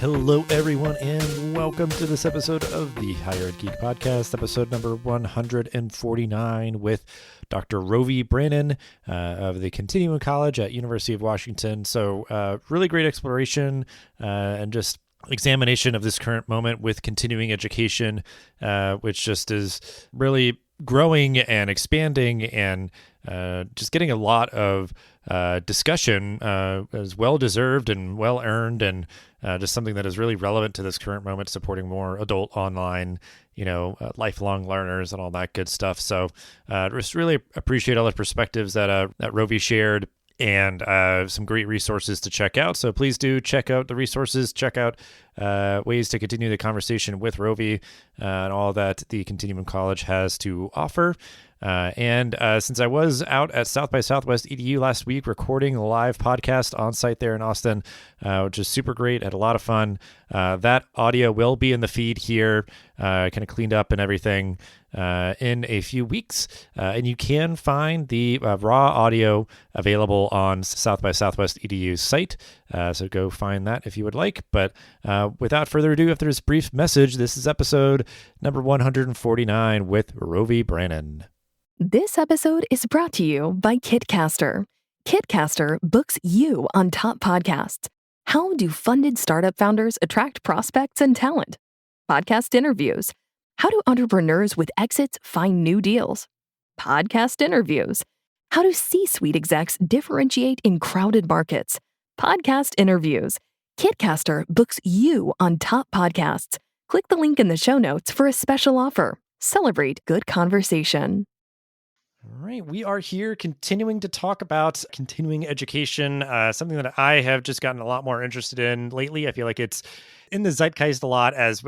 Hello, everyone, and welcome to this episode of the Higher Ed Geek Podcast, episode number 149 with Dr. Rovy Branon of the Continuum College at University of Washington. So really great exploration and just examination of this current moment with continuing education, which just is really growing and expanding and just getting a lot of discussion as well-deserved and well-earned, and just something that is really relevant to this current moment, supporting more adult online, lifelong learners and all that good stuff. So just really appreciate all the perspectives that Rovy shared, and some great resources to check out. So please do check out the resources, check out ways to continue the conversation with Rovy and all that the Continuum College has to offer. And since I was out at South by Southwest EDU last week recording a live podcast on site there in Austin, which is super great, had a lot of fun. That audio will be in the feed here, kind of cleaned up and everything in a few weeks. And you can find the raw audio available on South by Southwest EDU's site. So go find that if you would like. But without further ado, after this brief message, this is episode number 149 with Rovy Branon. This episode is brought to you by Kitcaster. Kitcaster books you on top podcasts. How do funded startup founders attract prospects and talent? Podcast interviews. How do entrepreneurs with exits find new deals? Podcast interviews. How do C-suite execs differentiate in crowded markets? Podcast interviews. Kitcaster books you on top podcasts. Click the link in the show notes for a special offer. Celebrate good conversation. All right, we are here continuing to talk about continuing education, something that I have just gotten a lot more interested in lately. I feel like it's in the zeitgeist a lot as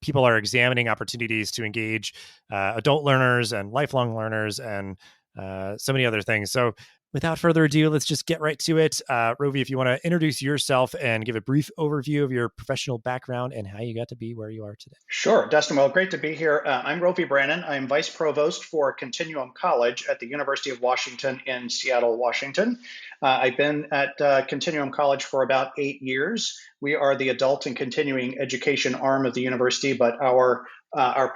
people are examining opportunities to engage adult learners and lifelong learners and so many other things. So without further ado, let's just get right to it. Rovy, if you want to introduce yourself and give a brief overview of your professional background and how you got to be where you are today. Sure, Dustin. Well, great to be here. I'm Rovy Branon. I'm Vice Provost for Continuum College at the University of Washington in Seattle, Washington. I've been at Continuum College for about 8 years. We are the adult and continuing education arm of the university, but our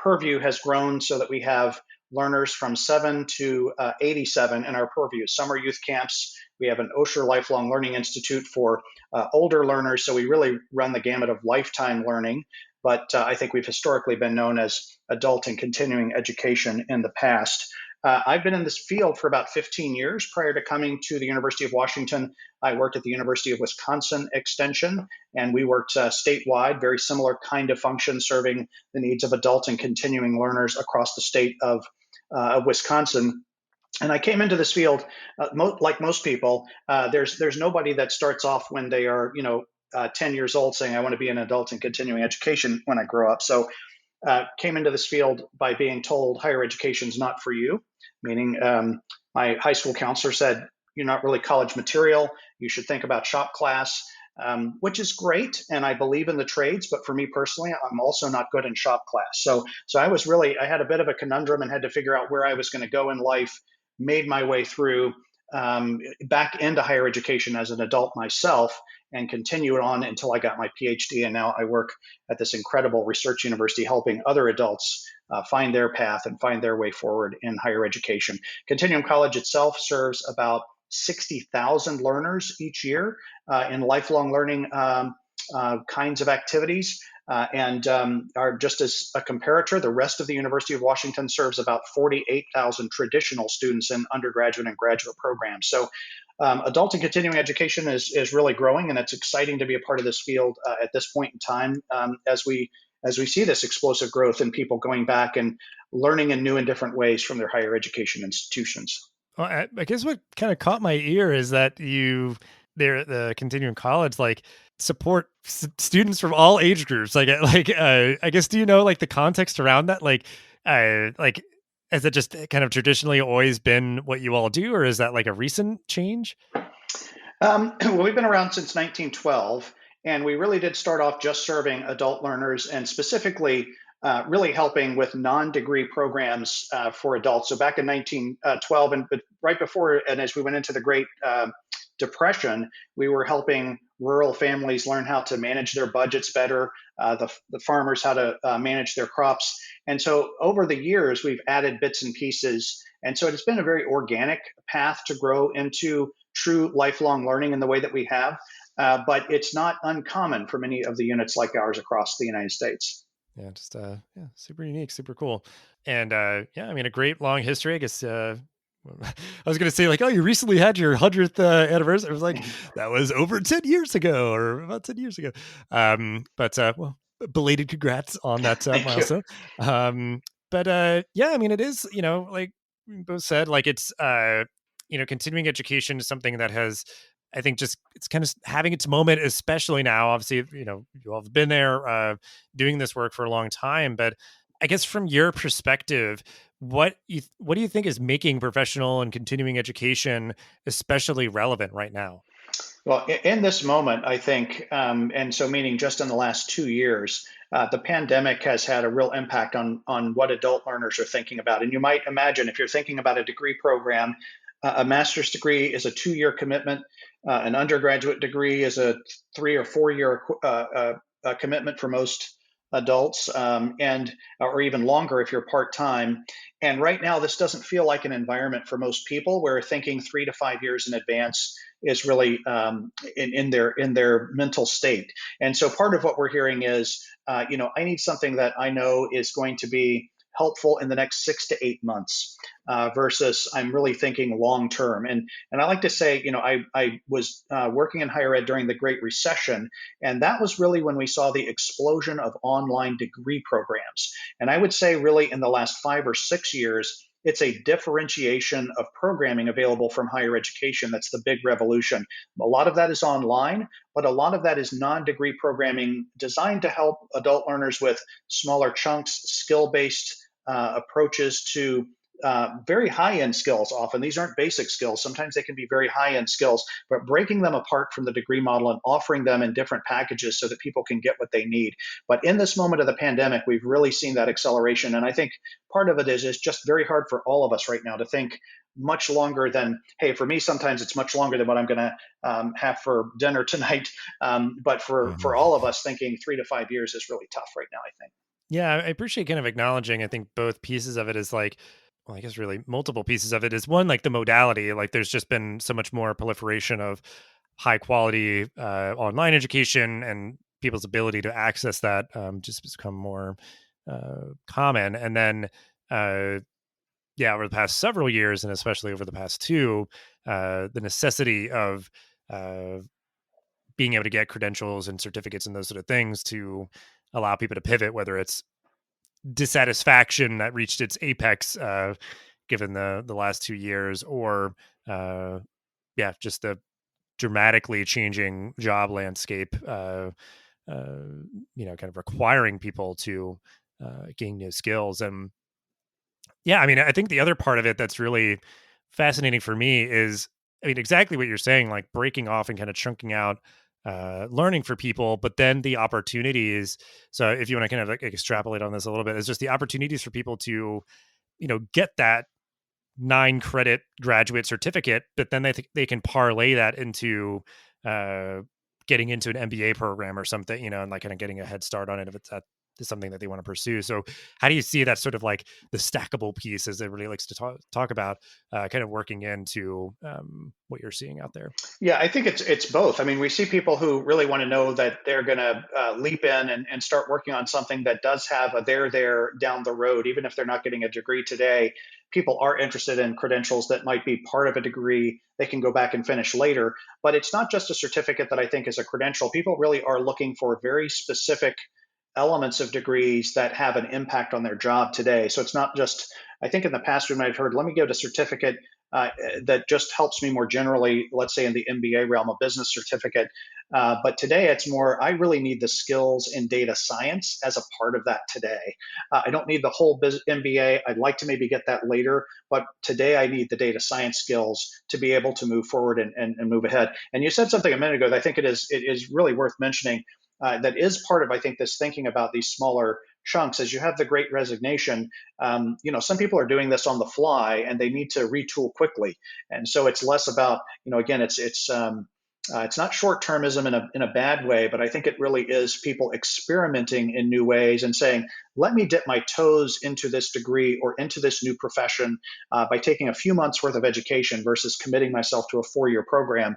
purview has grown so that we have learners from 7 to 87 in our purview. Summer youth camps. We have an Osher Lifelong Learning Institute for older learners. So we really run the gamut of lifetime learning. But I think we've historically been known as adult and continuing education in the past. I've been in this field for about 15 years. Prior to coming to the University of Washington, I worked at the University of Wisconsin Extension, and we worked statewide, very similar kind of function, serving the needs of adult and continuing learners across the state of Wisconsin. And I came into this field, like most people, there's nobody that starts off when they are, 10 years old saying, I want to be an adult in continuing education when I grow up. So came into this field by being told higher education is not for you, meaning my high school counselor said, you're not really college material. You should think about shop class, which is great. And I believe in the trades. But for me personally, I'm also not good in shop class. So I had a bit of a conundrum and had to figure out where I was going to go in life, made my way through back into higher education as an adult myself, and continued on until I got my PhD. And now I work at this incredible research university helping other adults find their path and find their way forward in higher education. Continuum College itself serves about 60,000 learners each year in lifelong learning kinds of activities. And are just as a comparator, the rest of the University of Washington serves about 48,000 traditional students in undergraduate and graduate programs. So adult and continuing education is really growing, and it's exciting to be a part of this field at this point in time as we see this explosive growth in people going back and learning in new and different ways from their higher education institutions. Well, I guess what kind of caught my ear is that there at the Continuum College, support students from all age groups. I guess, do you know the context around that? Has it just kind of traditionally always been what you all do, or is that a recent change? Well, we've been around since 1912, and we really did start off just serving adult learners and specifically really helping with non-degree programs for adults. So back in 1912, but right before and as we went into the Great Depression, we were helping rural families learn how to manage their budgets better, the farmers how to manage their crops. And so over the years, we've added bits and pieces. And so it's been a very organic path to grow into true lifelong learning in the way that we have. But it's not uncommon for many of the units like ours across the United States. Yeah, just yeah, super unique, super cool. And yeah, I mean a great long history. I guess I was gonna say like, oh, you recently had your 100th anniversary. I was like, that was over 10 years ago or about 10 years ago. But well, belated congrats on that Thank you. milestone. But yeah, I mean it is, like we both said, like it's continuing education is something that has I think just it's kind of having its moment, especially now. Obviously, you all have been there doing this work for a long time, but I guess from your perspective, what do you think is making professional and continuing education especially relevant right now? Well, in this moment, I think, and so meaning just in the last 2 years, the pandemic has had a real impact on what adult learners are thinking about. And you might imagine if you're thinking about a degree program, a master's degree is a 2 year commitment. An undergraduate degree is a 3 or 4 year commitment for most adults, and or even longer if you're part time. And right now, this doesn't feel like an environment for most people where thinking 3 to 5 years in advance is really in their mental state. And so part of what we're hearing is, I need something that I know is going to be helpful in the next 6 to 8 months, versus I'm really thinking long term. And I like to say, I was working in higher ed during the Great Recession, and that was really when we saw the explosion of online degree programs. And I would say, really, in the last 5 or 6 years, it's a differentiation of programming available from higher education that's the big revolution. A lot of that is online, but a lot of that is non degree programming designed to help adult learners with smaller chunks, skill based approaches to very high end skills. Often these aren't basic skills. Sometimes they can be very high end skills, but breaking them apart from the degree model and offering them in different packages so that people can get what they need. But in this moment of the pandemic, we've really seen that acceleration. And I think part of it is it's just very hard for all of us right now to think much longer than, hey, for me, sometimes it's much longer than what I'm going to have for dinner tonight. But for all of us, thinking 3 to 5 years is really tough right now, I think. Yeah, I appreciate kind of acknowledging. I think both pieces of it is like, well, I guess really multiple pieces of it is one, like the modality. Like there's just been so much more proliferation of high quality online education, and people's ability to access that just has become more common. And then, yeah, over the past several years, and especially over the past two, the necessity of uh, being able to get credentials and certificates and those sort of things to allow people to pivot, whether it's dissatisfaction that reached its apex given the last 2 years, or yeah, just the dramatically changing job landscape, kind of requiring people to gain new skills. And yeah, I mean, I think the other part of it that's really fascinating for me is, I mean, exactly what you're saying, like breaking off and kind of chunking out learning for people, but then the opportunities. So if you want to kind of like extrapolate on this a little bit, it's just the opportunities for people to, get that 9 credit graduate certificate, but then they can parlay that into getting into an MBA program or something, and like kind of getting a head start on it if it's that is something that they want to pursue. So how do you see that sort of like the stackable piece, as everybody likes to talk about, kind of working into what you're seeing out there? Yeah, I think it's both. I mean, we see people who really want to know that they're going to leap in and start working on something that does have a there down the road, even if they're not getting a degree today. People are interested in credentials that might be part of a degree they can go back and finish later. But it's not just a certificate that I think is a credential. People really are looking for very specific elements of degrees that have an impact on their job today. So it's not just, I think in the past we might have heard, let me get a certificate that just helps me more generally, let's say in the MBA realm, a business certificate. But today it's more, I really need the skills in data science as a part of that today. I don't need the whole MBA. I'd like to maybe get that later, but today I need the data science skills to be able to move forward and move ahead. And you said something a minute ago that I think it is really worth mentioning. That is part of, I think, this thinking about these smaller chunks. As you have the Great Resignation, some people are doing this on the fly and they need to retool quickly, and so it's less about, again, it's it's not short-termism in a bad way, but I think it really is people experimenting in new ways and saying, let me dip my toes into this degree or into this new profession by taking a few months worth of education versus committing myself to a 4-year program,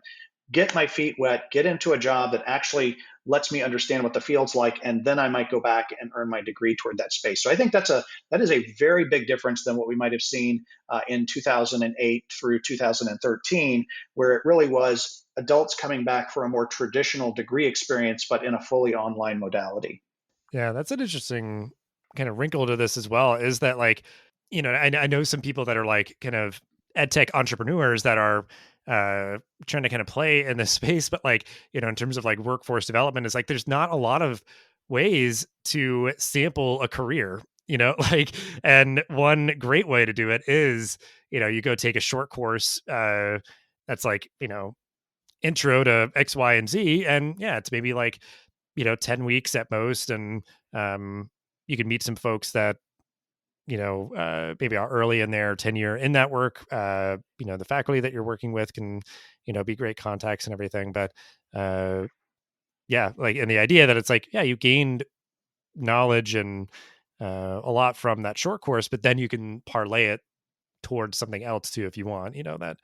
get my feet wet, get into a job that actually lets me understand what the field's like, and then I might go back and earn my degree toward that space. So I think that is a very big difference than what we might have seen in 2008 through 2013, where it really was adults coming back for a more traditional degree experience, but in a fully online modality. Yeah, that's an interesting kind of wrinkle to this as well. Is that like, I know some people that are like kind of ed tech entrepreneurs that are trying to kind of play in this space, but like, in terms of like workforce development, is like there's not a lot of ways to sample a career, like, and one great way to do it is, you go take a short course that's like, intro to X, Y, and Z. And yeah, it's maybe like 10 weeks at most. And you can meet some folks that, maybe are early in their tenure in that work. The faculty that you're working with can, be great contacts and everything. But yeah, like, and the idea that it's like, yeah, you gained knowledge and a lot from that short course, but then you can parlay it towards something else too, if you want, that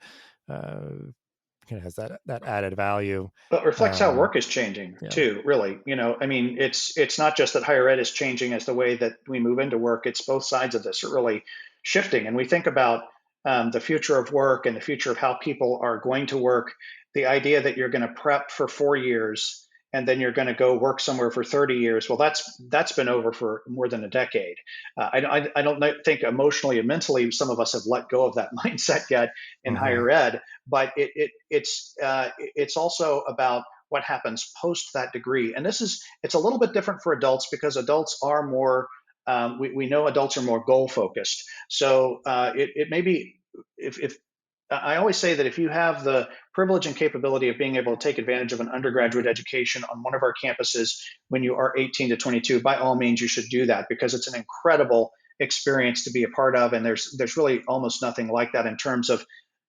kind of has that added value. But reflects how Um, work is changing yeah. too, really. I mean, it's not just that higher ed is changing as the way that we move into work. It's both sides of this are really shifting. And we think about the future of work and the future of how people are going to work. The idea that you're going to prep for 4 years and then you're going to go work somewhere for 30 years. Well, that's been over for more than a decade. I don't think emotionally and mentally some of us have let go of that mindset yet in Hmm. higher ed, but it's also about what happens post that degree. And it's a little bit different for adults because adults are more we know adults are more goal focused. So it may be if I always say that if you have the privilege and capability of being able to take advantage of an undergraduate education on one of our campuses when you are 18 to 22, by all means, you should do that because it's an incredible experience to be a part of. And there's really almost nothing like that in terms of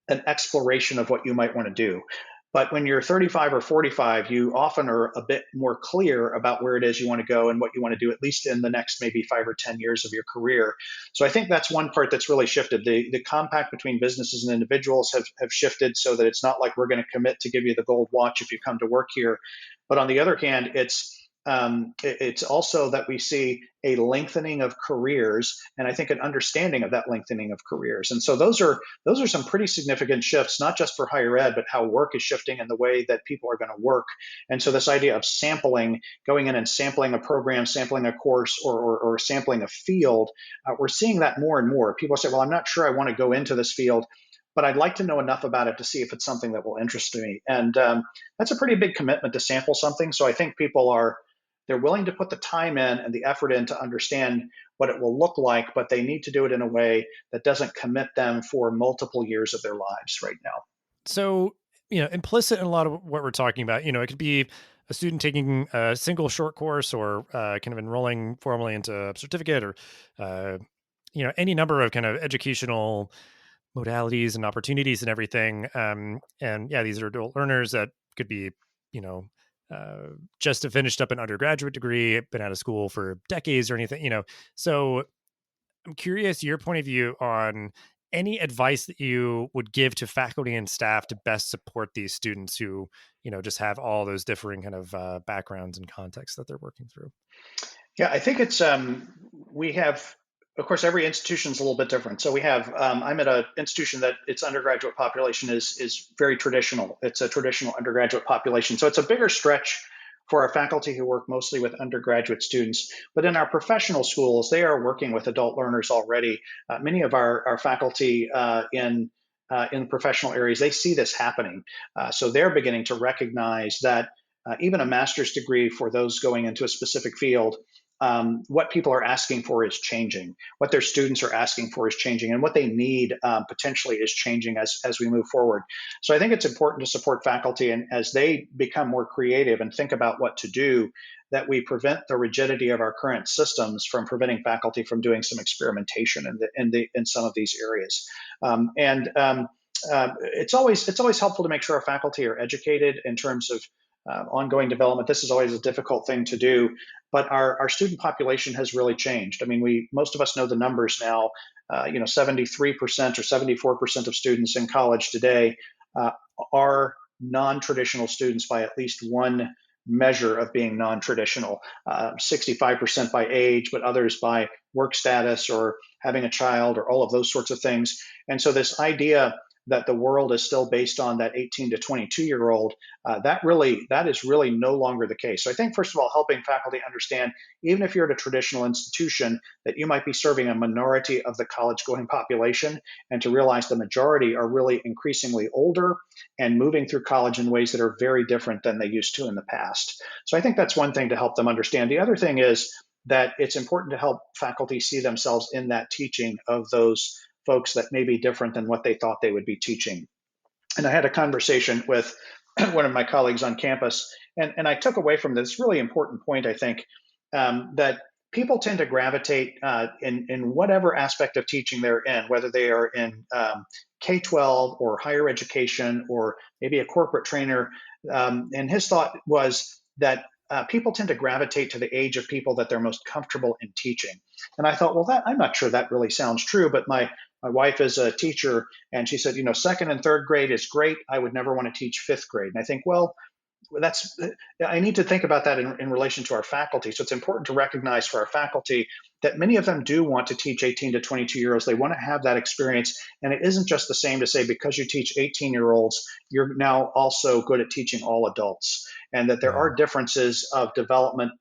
an exploration of what you might want to do. But when you're 35 or 45, you often are a bit more clear about where it is you want to go and what you want to do, at least in the next maybe 5 or 10 years of your career. So I think that's one part that's really shifted. The compact between businesses and individuals have shifted so that it's not like we're going to commit to give you the gold watch if you come to work here. But on the other hand, it's also that we see a lengthening of careers, and I think an understanding of that lengthening of careers. And so those are some pretty significant shifts, not just for higher ed, but how work is shifting and the way that people are going to work. And so this idea of sampling, going in and sampling a program, sampling a course, or sampling a field, we're seeing that more and more. People say, well, I'm not sure I want to go into this field, but I'd like to know enough about it to see if it's something that will interest me. And that's a pretty big commitment to sample something. So I think they're willing to put the time in and the effort in to understand what it will look like, but they need to do it in a way that doesn't commit them for multiple years of their lives right now. So, implicit in a lot of what we're talking about, it could be a student taking a single short course or kind of enrolling formally into a certificate or, uh, any number of kind of educational modalities and opportunities and everything. And yeah, these are adult learners that could be, you know, just have finished up an undergraduate degree, been out of school for decades or anything, So I'm curious your point of view on any advice that you would give to faculty and staff to best support these students who, just have all those differing kind of backgrounds and contexts that they're working through. Yeah, I think we have, of course, every institution is a little bit different. So we have, I'm at an institution that its undergraduate population is very traditional. It's a traditional undergraduate population. So it's a bigger stretch for our faculty who work mostly with undergraduate students. But in our professional schools, they are working with adult learners already. Many of our faculty in professional areas, they see this happening. So they're beginning to recognize that even a master's degree for those going into a specific field, what people are asking for is changing. What their students are asking for is changing, and what they need potentially is changing as we move forward. So I think it's important to support faculty, and as they become more creative and think about what to do, that we prevent the rigidity of our current systems from preventing faculty from doing some experimentation in some of these areas. And it's always helpful to make sure our faculty are educated in terms of ongoing development. This is always a difficult thing to do, but our student population has really changed. I mean, most of us know the numbers now. 73% or 74% of students in college today are non-traditional students by at least one measure of being non-traditional. 65% by age, but others by work status or having a child or all of those sorts of things. And so this idea that the world is still based on that 18 to 22-year-old, that is really no longer the case. So I think, first of all, helping faculty understand, even if you're at a traditional institution, that you might be serving a minority of the college-going population, and to realize the majority are really increasingly older and moving through college in ways that are very different than they used to in the past. So I think that's one thing to help them understand. The other thing is that it's important to help faculty see themselves in that teaching of those folks that may be different than what they thought they would be teaching. And I had a conversation with one of my colleagues on campus, and I took away from this really important point, I think, that people tend to gravitate in whatever aspect of teaching they're in, whether they are in K-12 or higher education or maybe a corporate trainer. And his thought was that people tend to gravitate to the age of people that they're most comfortable in teaching. And I thought, well, I'm not sure that really sounds true, but my wife is a teacher, and she said, second and third grade is great. I would never want to teach fifth grade. And I think, well, I need to think about that in relation to our faculty. So it's important to recognize for our faculty that many of them do want to teach 18 to 22-year-olds. They want to have that experience. And it isn't just the same to say, because you teach 18-year-olds, you're now also good at teaching all adults, and that there are differences of development.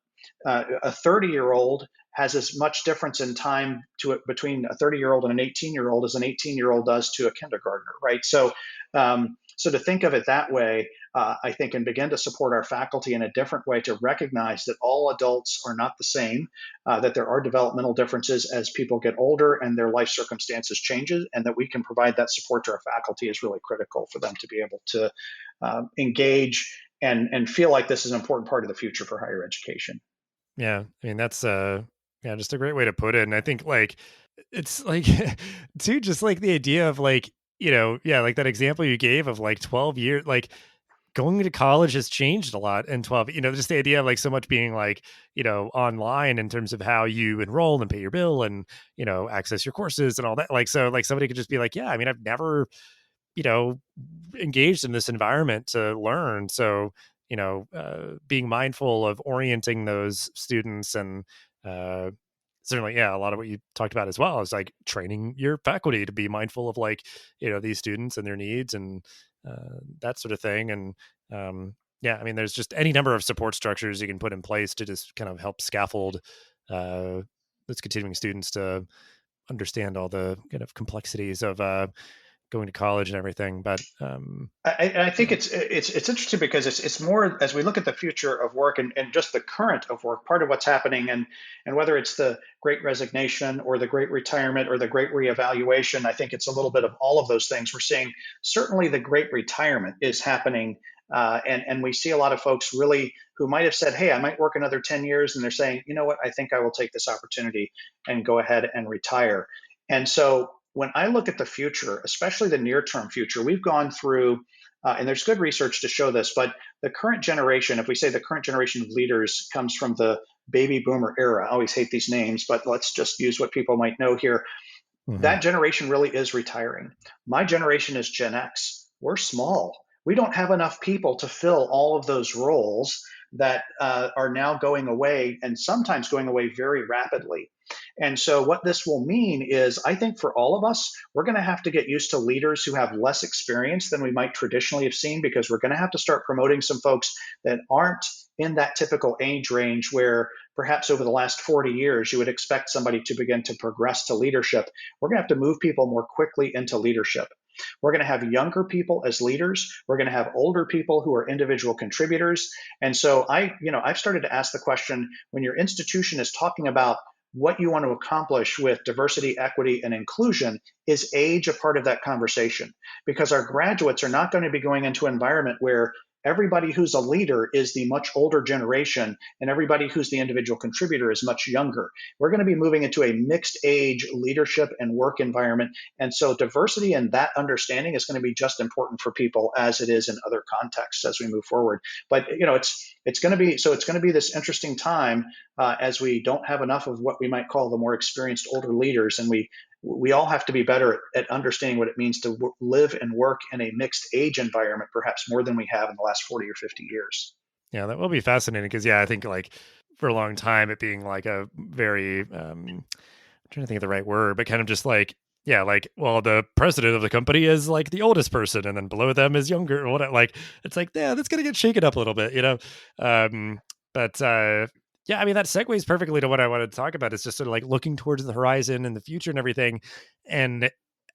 A 30-year-old has as much difference in time between a 30-year-old and an 18-year-old as an 18-year-old does to a kindergartner, right? So to think of it that way, I think, and begin to support our faculty in a different way, to recognize that all adults are not the same, that there are developmental differences as people get older and their life circumstances changes, and that we can provide that support to our faculty is really critical for them to be able to engage and feel like this is an important part of the future for higher education. Yeah, I mean, that's just a great way to put it. And I think, like, it's like too, just like the idea of, like, like that example you gave of like 12 years, like going to college has changed a lot in 12, just the idea of like so much being like, online in terms of how you enroll and pay your bill and, access your courses and all that. Like, so like somebody could just be like, yeah, I mean, I've never, engaged in this environment to learn. So, being mindful of orienting those students, and certainly, yeah, a lot of what you talked about as well is like training your faculty to be mindful of, like, these students and their needs and that sort of thing. And yeah, I mean, there's just any number of support structures you can put in place to just kind of help scaffold those continuing students to understand all the kind of complexities of going to college and everything. But I think it's interesting because it's more, as we look at the future of work and just the current of work, part of what's happening, and whether it's the great resignation or the great retirement or the great reevaluation, I think it's a little bit of all of those things. We're seeing certainly the great retirement is happening. And we see a lot of folks really who might have said, hey, I might work another 10 years. And they're saying, you know what, I think I will take this opportunity and go ahead and retire. And so when I look at the future, especially the near-term future, we've gone through, and there's good research to show this, but the current generation, if we say the current generation of leaders comes from the baby boomer era, I always hate these names, but let's just use what people might know here. Mm-hmm. That generation really is retiring. My generation is Gen X. We're small. We don't have enough people to fill all of those roles that are now going away, and sometimes going away very rapidly. And so what this will mean is, I think for all of us, we're going to have to get used to leaders who have less experience than we might traditionally have seen, because we're going to have to start promoting some folks that aren't in that typical age range where perhaps over the last 40 years you would expect somebody to begin to progress to leadership. We're going to have to move people more quickly into leadership. We're going to have younger people as leaders. We're going to have older people who are individual contributors. And so I've started to ask the question, when your institution is talking about what you want to accomplish with diversity, equity, and inclusion, is age a part of that conversation? Because our graduates are not going to be going into an environment where everybody who's a leader is the much older generation, and everybody who's the individual contributor is much younger. We're going to be moving into a mixed age leadership and work environment. And so diversity and that understanding is going to be just important for people as it is in other contexts as we move forward. But it's going to be this interesting time as we don't have enough of what we might call the more experienced older leaders, and we all have to be better at understanding what it means to live and work in a mixed age environment, perhaps more than we have in the last 40 or 50 years. Yeah, that will be fascinating because, yeah, I think like for a long time, it being like a very, I'm trying to think of the right word, but kind of just like, yeah, like, well, the president of the company is like the oldest person, and then below them is younger or whatever. Like, it's like, yeah, that's going to get shaken up a little bit, but yeah, I mean, that segues perfectly to what I wanted to talk about. It's just sort of like looking towards the horizon and the future and everything. And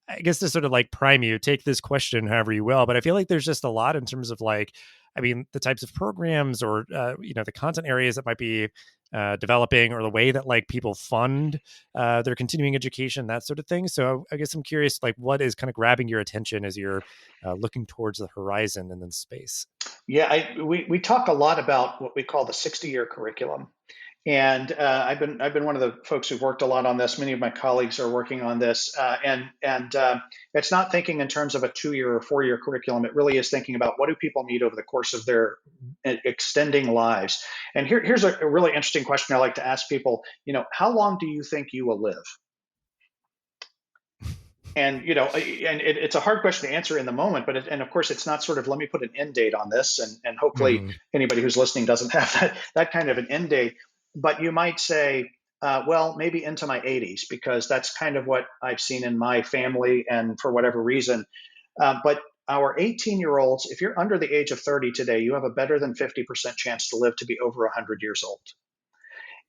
I guess to sort of like prime you, take this question however you will, but I feel like there's just a lot in terms of like, I mean, the types of programs or, the content areas that might be developing, or the way that like people fund their continuing education, that sort of thing. So I guess I'm curious, like, what is kind of grabbing your attention as you're looking towards the horizon and then space? Yeah, we talk a lot about what we call the 60-year curriculum. And I've been one of the folks who've worked a lot on this. Many of my colleagues are working on this, and it's not thinking in terms of a 2-year or 4-year curriculum. It really is thinking about what do people need over the course of their extending lives. And here's a really interesting question I like to ask people. How long do you think you will live? And it's a hard question to answer in the moment, but and of course it's not sort of let me put an end date on this, and hopefully Hmm. anybody who's listening doesn't have that kind of an end date. But you might say, well, maybe into my 80s, because that's kind of what I've seen in my family, and for whatever reason. But our 18-year-olds, if you're under the age of 30 today, you have a better than 50% chance to live to be over 100 years old.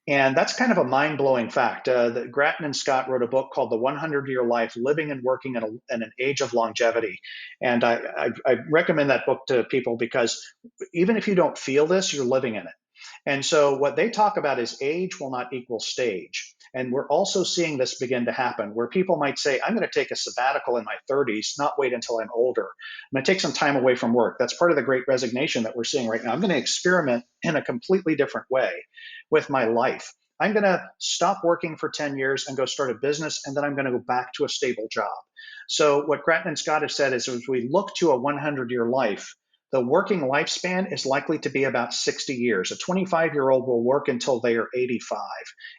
And that's kind of a mind blowing fact. Grattan and Scott wrote a book called The 100-Year Life, Living and Working in an Age of Longevity. And I recommend that book to people because even if you don't feel this, you're living in it. And so what they talk about is age will not equal stage. And we're also seeing this begin to happen where people might say, I'm going to take a sabbatical in my 30s, not wait until I'm older. I'm going to take some time away from work. That's part of the great resignation that we're seeing right now. I'm going to experiment in a completely different way with my life. I'm going to stop working for 10 years and go start a business, and then I'm going to go back to a stable job. So what Grattan and Scott have said is as we look to a 100-year life, the working lifespan is likely to be about 60 years. A 25-year-old will work until they are 85.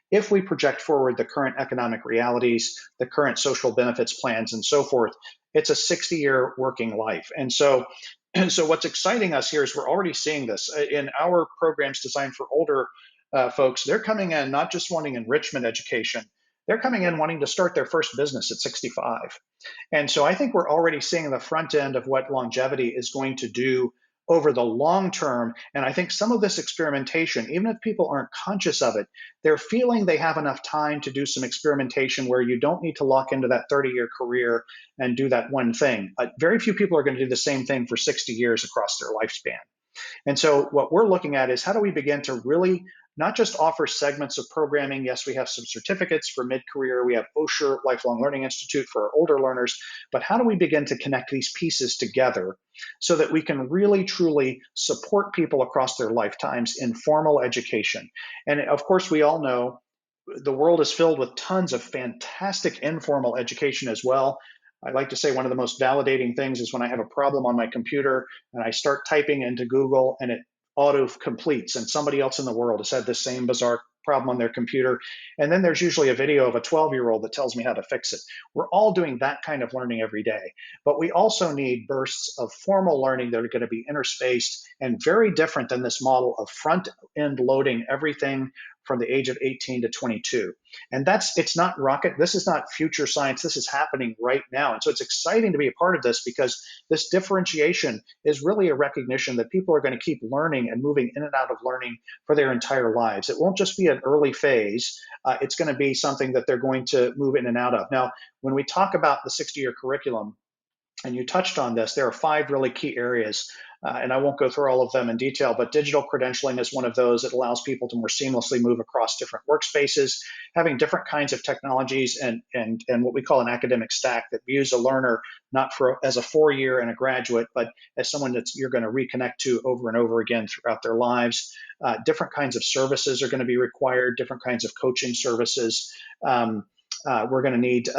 If we project forward the current economic realities, the current social benefits plans, and so forth, it's a 60-year working life. And so what's exciting us here is we're already seeing this in our programs designed for older folks. They're coming in not just wanting enrichment education, they're coming in wanting to start their first business at 65. And so I think we're already seeing the front end of what longevity is going to do over the long term. And I think some of this experimentation, even if people aren't conscious of it, they're feeling they have enough time to do some experimentation where you don't need to lock into that 30-year career and do that one thing. Very few people are going to do the same thing for 60 years across their lifespan. And so what we're looking at is how do we begin to really not just offer segments of programming. Yes, we have some certificates for mid-career. We have Osher Lifelong Learning Institute for our older learners. But how do we begin to connect these pieces together so that we can really, truly support people across their lifetimes in formal education? And of course, we all know the world is filled with tons of fantastic informal education as well. I like to say one of the most validating things is when I have a problem on my computer and I start typing into Google and it auto completes, and somebody else in the world has had this same bizarre problem on their computer. And then there's usually a video of a 12-year-old that tells me how to fix it. We're all doing that kind of learning every day. But we also need bursts of formal learning that are going to be interspaced and very different than this model of front end loading everything from the age of 18 to 22. And it's not rocket. This is not future science. This is happening right now. And so it's exciting to be a part of this because this differentiation is really a recognition that people are going to keep learning and moving in and out of learning for their entire lives. It won't just be an early phase. It's going to be something that they're going to move in and out of. Now, when we talk about the 60-year curriculum, and you touched on this, there are 5 really key areas. and I won't go through all of them in detail, but digital credentialing is one of those. It allows people to more seamlessly move across different workspaces, having different kinds of technologies and what we call an academic stack that views a learner not as a 4-year and a graduate, but as someone that you're going to reconnect to over and over again throughout their lives. Different kinds of services are going to be required, different kinds of coaching services. We're going to need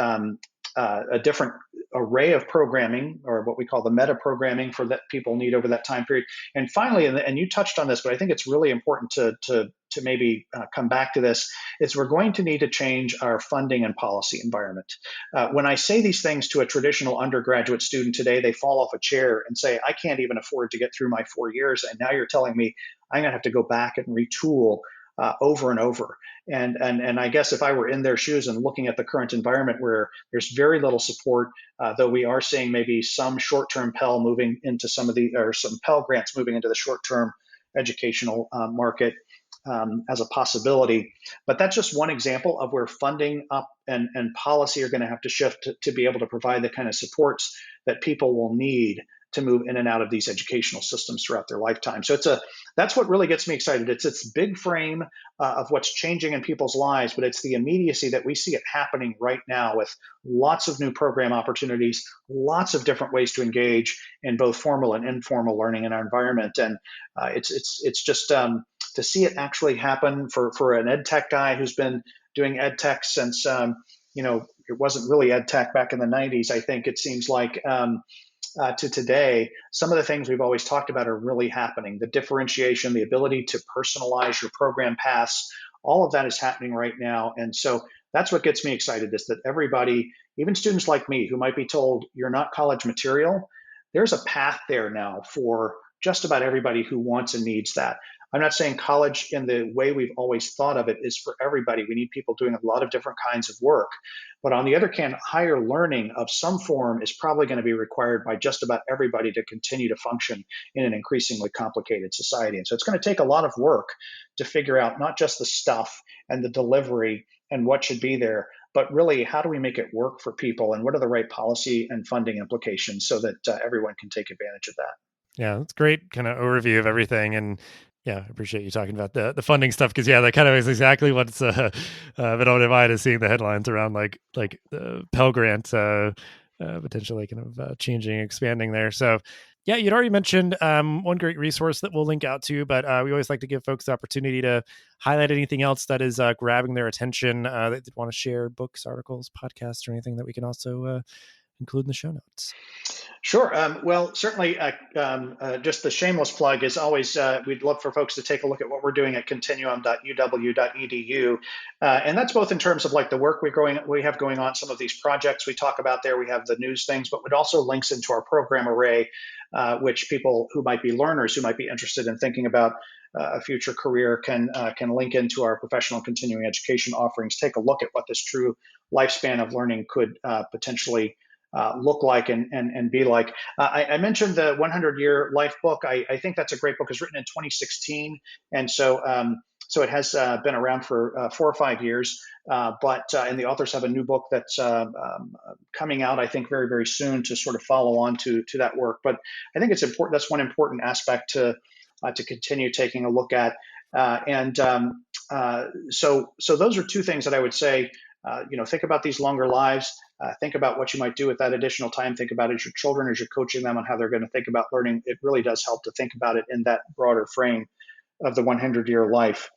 a different array of programming, or what we call the meta programming, for that people need over that time period. And finally, and you touched on this, but I think it's really important to maybe come back to this, is we're going to need to change our funding and policy environment. When I say these things to a traditional undergraduate student today, they fall off a chair and say, I can't even afford to get through my 4 years. And now you're telling me I'm going to have to go back and retool over and over. And I guess if I were in their shoes and looking at the current environment where there's very little support, though we are seeing maybe some short-term Pell moving into some Pell grants moving into the short-term educational market as a possibility. But that's just one example of where funding up and policy are going to have to shift to be able to provide the kind of supports that people will need to move in and out of these educational systems throughout their lifetime. So that's what really gets me excited. It's big frame of what's changing in people's lives, but it's the immediacy that we see it happening right now with lots of new program opportunities, lots of different ways to engage in both formal and informal learning in our environment. And it's just to see it actually happen for an ed tech guy who's been doing ed tech since it wasn't really ed tech back in the 90s. I think it seems like to today, some of the things we've always talked about are really happening. The differentiation, the ability to personalize your program paths, all of that is happening right now. And so that's what gets me excited, is that everybody, even students like me who might be told you're not college material, there's a path there now for just about everybody who wants and needs that. I'm not saying college in the way we've always thought of it is for everybody. We need people doing a lot of different kinds of work. But on the other hand, higher learning of some form is probably going to be required by just about everybody to continue to function in an increasingly complicated society. And so it's going to take a lot of work to figure out not just the stuff and the delivery and what should be there, but really how do we make it work for people, and what are the right policy and funding implications so that everyone can take advantage of that. Yeah, that's great kind of overview of everything. And yeah, I appreciate you talking about the funding stuff, because yeah, that kind of is exactly what's been on my mind, is seeing the headlines around like the Pell Grant potentially kind of changing, expanding there. So yeah, you'd already mentioned one great resource that we'll link out to, but we always like to give folks the opportunity to highlight anything else that is grabbing their attention that they want to share, books, articles, podcasts, or anything that we can also include in the show notes. Sure. Well, certainly, just the shameless plug is always, we'd love for folks to take a look at what we're doing at continuum.uw.edu. And that's both in terms of like the work we have going on, some of these projects we talk about there. We have the news things, but it also links into our program array, which people who might be learners, who might be interested in thinking about a future career can link into our professional continuing education offerings, take a look at what this true lifespan of learning could potentially look like and be like. I mentioned the 100-Year Life book. I think that's a great book. It's written in 2016, and so it has been around for 4 or 5 years. And the authors have a new book that's coming out, I think, very, very soon to sort of follow on to that work. But I think it's important. That's one important aspect to continue taking a look at. So those are two things that I would say. Think about these longer lives. Think about what you might do with that additional time. Think about it as your children, as you're coaching them on how they're going to think about learning. It really does help to think about it in that broader frame of the 100-year life.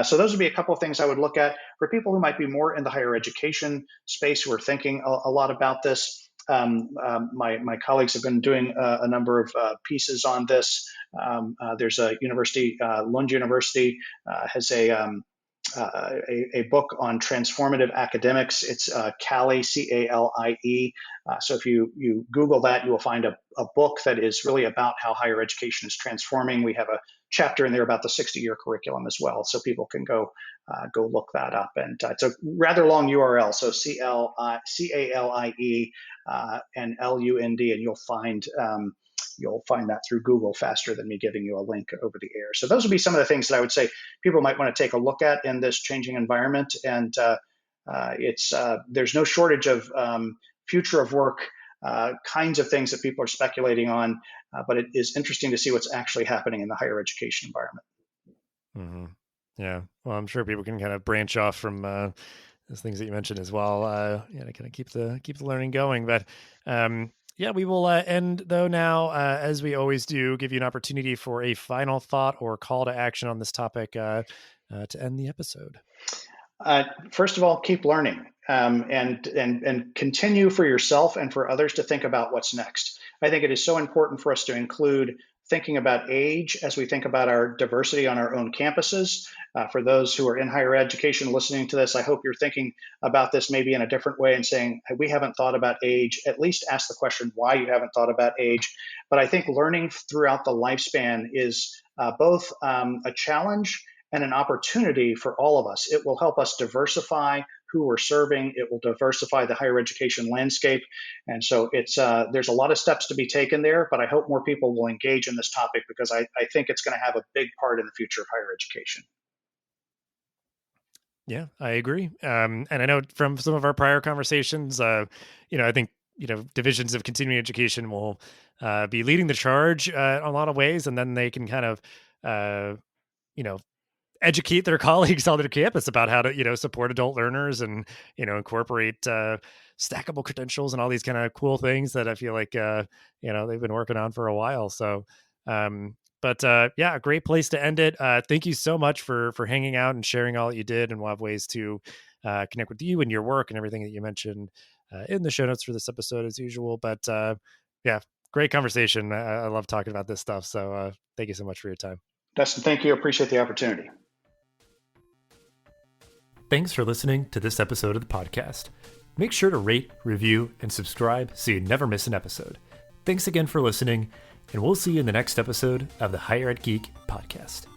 So those would be a couple of things I would look at for people who might be more in the higher education space, who are thinking a lot about this. My colleagues have been doing a number of pieces on this. There's a university, Lund University, has a book on transformative academics. It's CALIE, C-A-L-I-E. So if you Google that, you will find a book that is really about how higher education is transforming. We have a chapter in there about the 60-year curriculum as well, so people can go look that up. And it's a rather long URL, so C-A-L-I-E and L-U-N-D, and you'll find that through Google faster than me giving you a link over the air. So those would be some of the things that I would say people might want to take a look at in this changing environment. And there's no shortage of future of work kinds of things that people are speculating on. But it is interesting to see what's actually happening in the higher education environment. Mm-hmm. Yeah. Well, I'm sure people can kind of branch off from those things that you mentioned as well. To kind of keep the learning going. But yeah, we will end though now, as we always do, give you an opportunity for a final thought or call to action on this topic to end the episode. First of all, keep learning, and continue for yourself and for others to think about what's next. I think it is so important for us to include thinking about age as we think about our diversity on our own campuses. For those who are in higher education listening to this, I hope you're thinking about this maybe in a different way and saying, hey, we haven't thought about age. At least ask the question why you haven't thought about age. But I think learning throughout the lifespan is both a challenge and an opportunity for all of us. It will help us diversify who we're serving. It will diversify the higher education landscape. And so there's a lot of steps to be taken there, but I hope more people will engage in this topic because I think it's going to have a big part in the future of higher education. Yeah, I agree. And I know from some of our prior conversations, I think, divisions of continuing education will be leading the charge in a lot of ways, and then they can kind of, educate their colleagues on their campus about how to, support adult learners and, incorporate stackable credentials and all these kind of cool things that I feel like, they've been working on for a while. So, a great place to end it. Thank you so much for hanging out and sharing all that you did. And we'll have ways to connect with you and your work and everything that you mentioned in the show notes for this episode as usual. But great conversation. I love talking about this stuff. So thank you so much for your time. Dustin, thank you. Appreciate the opportunity. Thanks for listening to this episode of the podcast. Make sure to rate, review, and subscribe so you never miss an episode. Thanks again for listening, and we'll see you in the next episode of the Higher Ed Geek podcast.